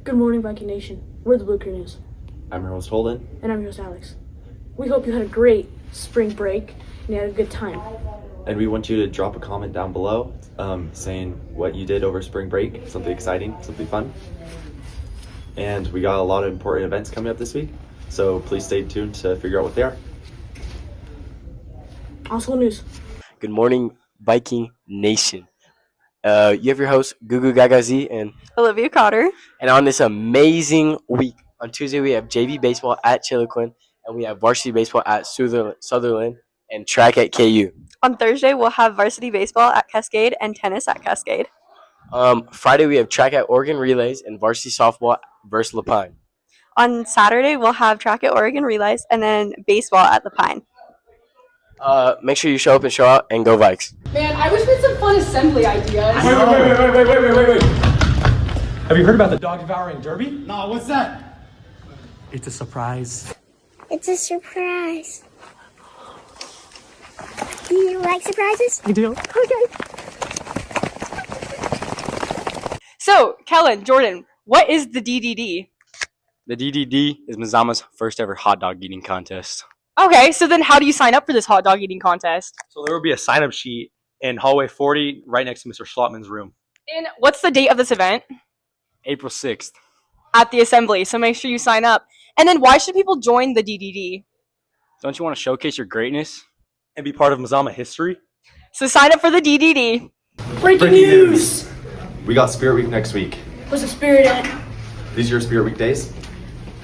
Good morning, Viking Nation. We're the Blue Crew News. I'm your host, Holden. And I'm your host, Alex. We hope you had a great spring break and you had a good time. And we want you to drop a comment down below saying what you did over spring break, something exciting, something fun. And we got a lot of important events coming up this week, so please stay tuned to figure out what they are. On school news. Good morning, Viking Nation. You have your host, Gugu Gagazi, and Olivia Cotter. And on this amazing week, on Tuesday we have JV baseball at Chiloquin, and we have varsity baseball at Sutherland, and track at KU. On Thursday, we'll have varsity baseball at Cascade and tennis at Cascade. Friday we have track at Oregon Relays and varsity softball versus La Pine. On Saturday, we'll have track at Oregon Relays and then baseball at La Pine. Make sure you show up and show out, and go Vikes. Man, I wish we had some fun assembly ideas. Wait. Have you heard about the dog devouring derby? Nah, what's that? It's a surprise. It's a surprise. Do you like surprises? I do. Okay. So, Kellen, Jordan, what is the DDD? The DDD is Mazama's first ever hot dog eating contest. Okay, so then how do you sign up for this hot dog eating contest? So there will be a sign-up sheet in hallway 40 right next to Mr. Schlotman's room. And what's the date of this event? April 6th. At the assembly, so make sure you sign up. And then why should people join the DDD? Don't you want to showcase your greatness? And be part of Mazama history? So sign up for the DDD. Breaking news! We got Spirit Week next week. What's the Spirit at? These are your Spirit Week days.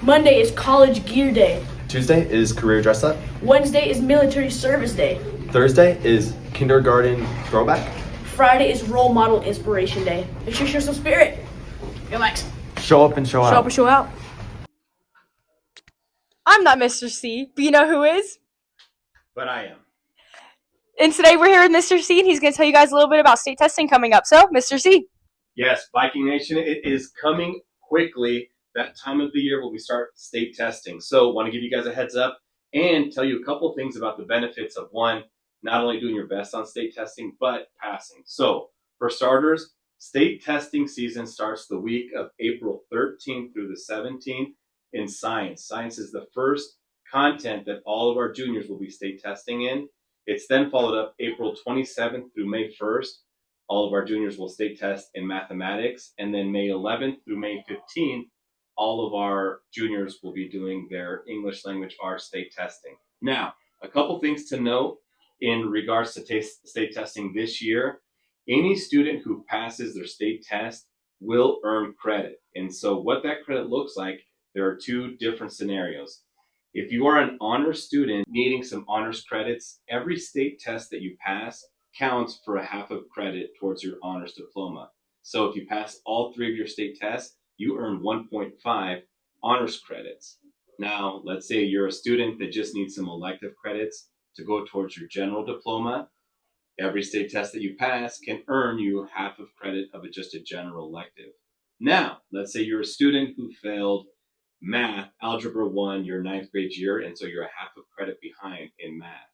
Monday is College Gear Day. Tuesday is Career Dress Up. Wednesday is Military Service Day. Thursday is Kindergarten Throwback. Friday is Role Model Inspiration Day. Make sure you show some spirit. Hey, Lex. Show up and show out. Show up and show out. I'm not Mr. C, but you know who is? But I am. And today we're here with Mr. C, and he's going to tell you guys a little bit about state testing coming up. So, Mr. C. Yes, Viking Nation, it is coming quickly. That time of the year when we start state testing. So want to give you guys a heads up and tell you a couple things about the benefits of one, not only doing your best on state testing, but passing. So for starters, state testing season starts the week of April 13th through the 17th in science. Science is the first content that all of our juniors will be state testing in. It's then followed up April 27th through May 1st. All of our juniors will state test in mathematics, and then May 11th through May 15th, all of our juniors will be doing their English language arts state testing. Now, a couple things to note in regards to state testing this year. Any student who passes their state test will earn credit. And so what that credit looks like, there are two different scenarios. If you are an honors student needing some honors credits, every state test that you pass counts for a half of credit towards your honors diploma. So if you pass all three of your state tests, you earn 1.5 honors credits. Now, let's say you're a student that just needs some elective credits to go towards your general diploma. Every state test that you pass can earn you half of credit of just a general elective. Now, let's say you're a student who failed math, Algebra 1, your 9th grade year, and so you're a half of credit behind in math.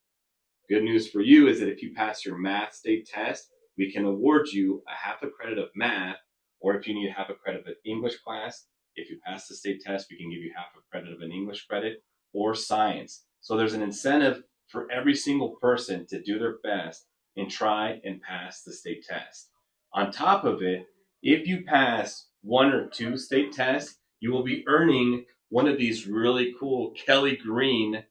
Good news for you is that if you pass your math state test, we can award you a half a credit of math, or if you need half a credit of an English class, if you pass the state test, we can give you half a credit of an English credit or science. So there's an incentive for every single person to do their best and try and pass the state test. On top of it, if you pass one or two state tests, you will be earning one of these really cool Kelly Green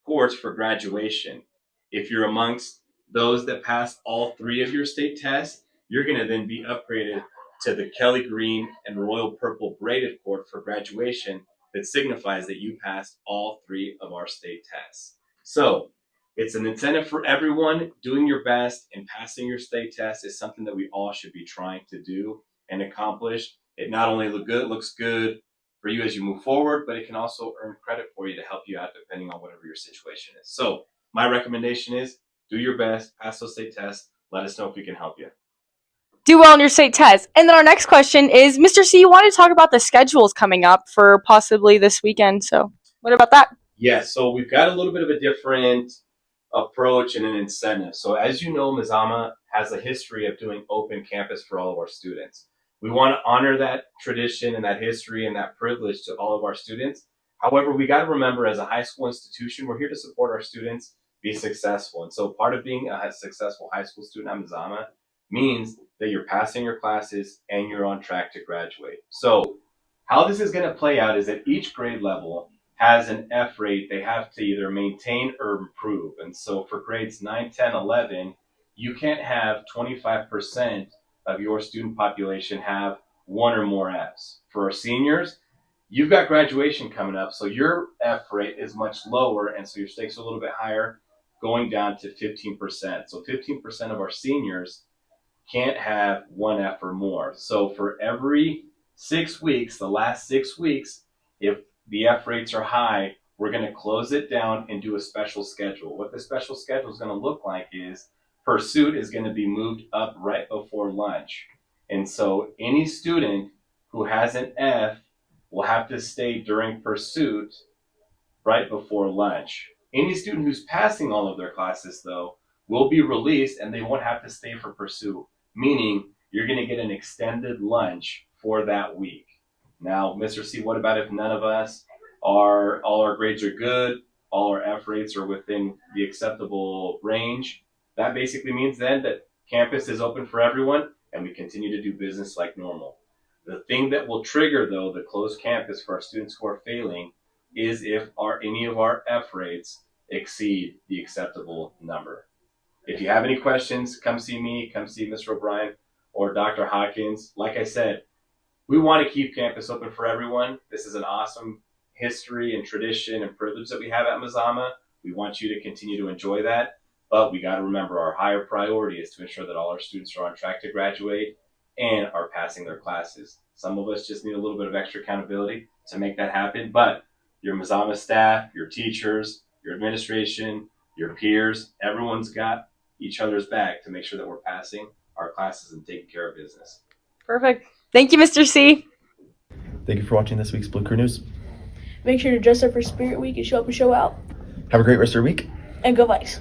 courts for graduation. If you're amongst those that pass all three of your state tests, you're going to then be upgraded to the Kelly Green and Royal Purple braided cord for graduation that signifies that you passed all three of our state tests. So it's an incentive for everyone. Doing your best and passing your state test is something that we all should be trying to do and accomplish. It not only looks good for you as you move forward, but it can also earn credit for you to help you out depending on whatever your situation is. So my recommendation is do your best, pass those state tests. Let us know if we can help you. Do well on your state test. And then our next question is, Mr. C, you wanted to talk about the schedules coming up for possibly this weekend. So what about that? Yes, so we've got a little bit of a different approach and an incentive. So as you know, Mazama has a history of doing open campus for all of our students. We want to honor that tradition and that history and that privilege to all of our students. However, we got to remember, as a high school institution, we're here to support our students be successful. And so part of being a successful high school student at Mazama means that you're passing your classes and you're on track to graduate. So how this is going to play out is that each grade level has an F rate they have to either maintain or improve. And so for grades 9, 10, 11, you can't have 25% of your student population have one or more Fs. For our seniors, you've got graduation coming up, so your F rate is much lower, and so your stakes are a little bit higher, going down to 15%. So 15% of our seniors can't have one F or more. So for every 6 weeks, the last 6 weeks, if the F rates are high, we're going to close it down and do a special schedule. What the special schedule is going to look like is pursuit is going to be moved up right before lunch. And so any student who has an F will have to stay during pursuit right before lunch. Any student who's passing all of their classes, though, will be released and they won't have to stay for pursuit, meaning you're going to get an extended lunch for that week. Now, Mr. C, what about if none of us all our grades are good, all our F rates are within the acceptable range? That basically means then that campus is open for everyone and we continue to do business like normal. The thing that will trigger, though, the closed campus for our students who are failing is if any of our F rates exceed the acceptable number. If you have any questions, come see me, come see Mr. O'Brien or Dr. Hawkins. Like I said, we want to keep campus open for everyone. This is an awesome history and tradition and privilege that we have at Mazama. We want you to continue to enjoy that, but we got to remember our higher priority is to ensure that all our students are on track to graduate and are passing their classes. Some of us just need a little bit of extra accountability to make that happen, but your Mazama staff, your teachers, your administration, your peers, everyone's got each other's back to make sure that we're passing our classes and taking care of business. Perfect. Thank you, Mr. C. Thank you for watching this week's Blue Crew News. Make sure to dress up for Spirit Week and show up and show out. Have a great rest of your week. And go Vikes.